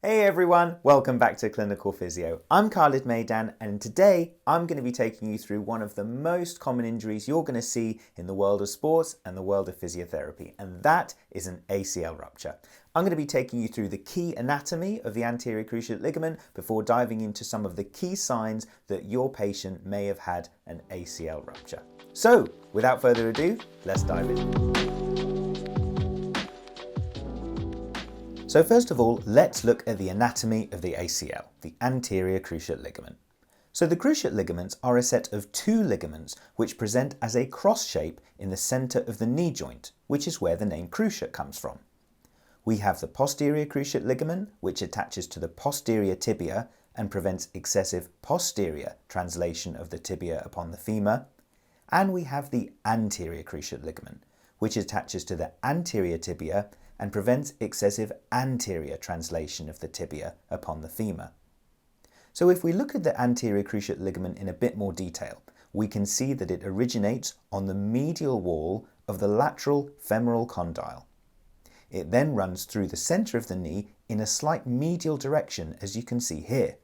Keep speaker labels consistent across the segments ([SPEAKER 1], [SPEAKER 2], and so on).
[SPEAKER 1] Hey everyone, welcome back to Clinical Physio. I'm Khalid Maidan and today I'm going to be taking you through one of the most common injuries you're going to see in the world of sports and the world of physiotherapy, and that is an ACL rupture. I'm going to be taking you through the key anatomy of the anterior cruciate ligament before diving into some of the key signs that your patient may have had an ACL rupture. So, without further ado, let's dive in. So first of all, let's look at the anatomy of the ACL, the anterior cruciate ligament. So the cruciate ligaments are a set of two ligaments which present as a cross shape in the center of the knee joint, which is where the name cruciate comes from. We have the posterior cruciate ligament, which attaches to the posterior tibia and prevents excessive posterior translation of the tibia upon the femur. And we have the anterior cruciate ligament, which attaches to the anterior tibia and prevents excessive anterior translation of the tibia upon the femur. So if we look at the anterior cruciate ligament in a bit more detail, we can see that it originates on the medial wall of the lateral femoral condyle. It then runs through the center of the knee in a slight medial direction, as you can see here.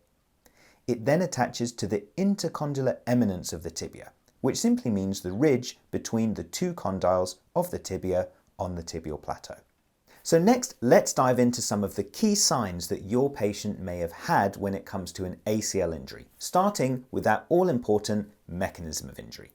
[SPEAKER 1] It then attaches to the intercondylar eminence of the tibia, which simply means the ridge between the two condyles of the tibia on the tibial plateau. So next, let's dive into some of the key signs that your patient may have had when it comes to an ACL injury, starting with that all-important mechanism of injury.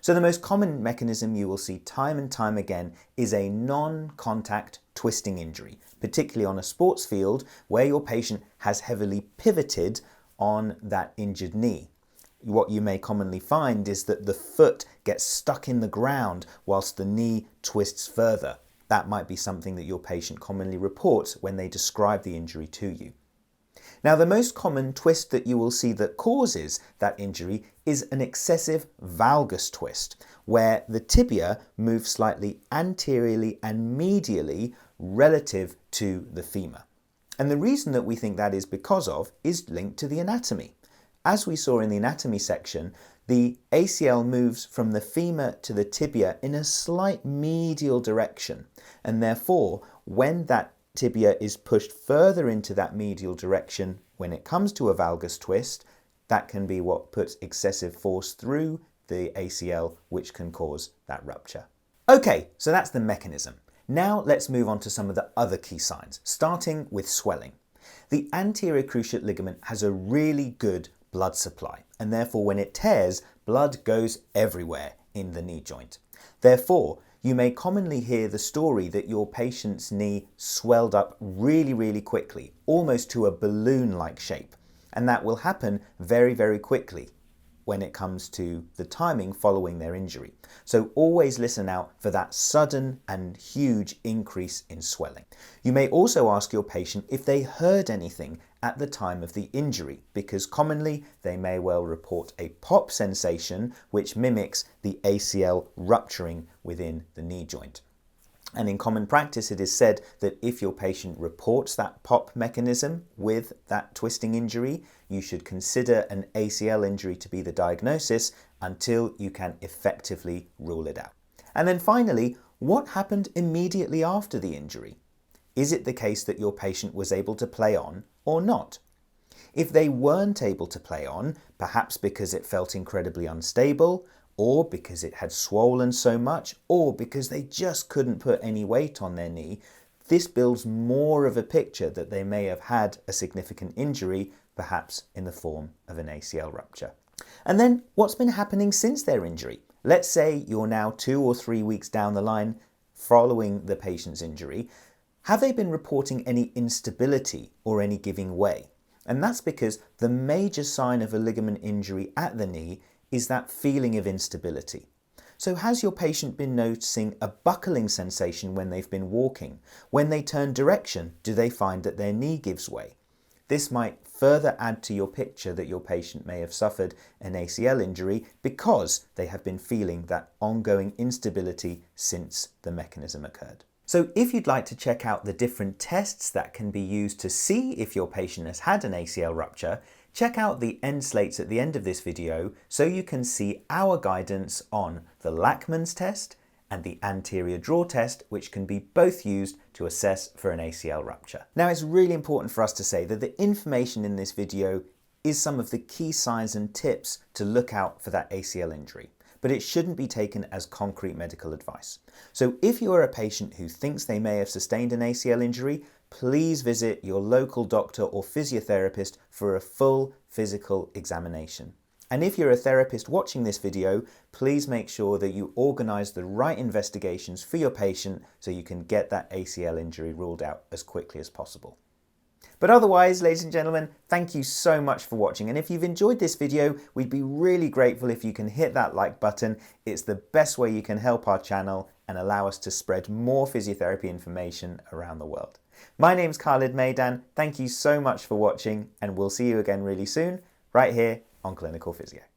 [SPEAKER 1] So the most common mechanism you will see time and time again is a non-contact twisting injury, particularly on a sports field where your patient has heavily pivoted on that injured knee. What you may commonly find is that the foot gets stuck in the ground whilst the knee twists further. That might be something that your patient commonly reports when they describe the injury to you. Now, the most common twist that you will see that causes that injury is an excessive valgus twist, where the tibia moves slightly anteriorly and medially relative to the femur. And the reason that we think that is because of is linked to the anatomy. As we saw in the anatomy section, the ACL moves from the femur to the tibia in a slight medial direction, and therefore when that tibia is pushed further into that medial direction when it comes to a valgus twist, that can be what puts excessive force through the ACL, which can cause that rupture. Okay, so that's the mechanism. Now let's move on to some of the other key signs, starting with swelling. The anterior cruciate ligament has a really good blood supply, and therefore when it tears, blood goes everywhere in the knee joint. Therefore, you may commonly hear the story that your patient's knee swelled up really quickly, almost to a balloon-like shape, and that will happen very quickly when it comes to the timing following their injury. So always listen out for that sudden and huge increase in swelling. You may also ask your patient if they heard anything at the time of the injury, because commonly they may well report a pop sensation which mimics the ACL rupturing within the knee joint. And in common practice, it is said that if your patient reports that pop mechanism with that twisting injury, you should consider an ACL injury to be the diagnosis until you can effectively rule it out. And then finally, what happened immediately after the injury? Is it the case that your patient was able to play on or not? If they weren't able to play on, perhaps because it felt incredibly unstable, or because it had swollen so much, or because they just couldn't put any weight on their knee, this builds more of a picture that they may have had a significant injury, perhaps in the form of an ACL rupture. And then what's been happening since their injury? Let's say you're now 2 or 3 weeks down the line following the patient's injury. Have they been reporting any instability or any giving way? And that's because the major sign of a ligament injury at the knee is that feeling of instability. So has your patient been noticing a buckling sensation when they've been walking? When they turn direction, do they find that their knee gives way? This might further add to your picture that your patient may have suffered an ACL injury because they have been feeling that ongoing instability since the mechanism occurred. So if you'd like to check out the different tests that can be used to see if your patient has had an ACL rupture, check out the end slates at the end of this video so you can see our guidance on the Lachman's test and the anterior draw test, which can be both used to assess for an ACL rupture. Now, it's really important for us to say that the information in this video is some of the key signs and tips to look out for that ACL injury, but it shouldn't be taken as concrete medical advice. So if you are a patient who thinks they may have sustained an ACL injury, please visit your local doctor or physiotherapist for a full physical examination. And if you're a therapist watching this video, please make sure that you organise the right investigations for your patient so you can get that ACL injury ruled out as quickly as possible. But otherwise, ladies and gentlemen, thank you so much for watching. And if you've enjoyed this video, we'd be really grateful if you can hit that like button. It's the best way you can help our channel and allow us to spread more physiotherapy information around the world. My name's Khalid Maidan. Thank you so much for watching, and we'll see you again really soon, right here on Clinical Physio.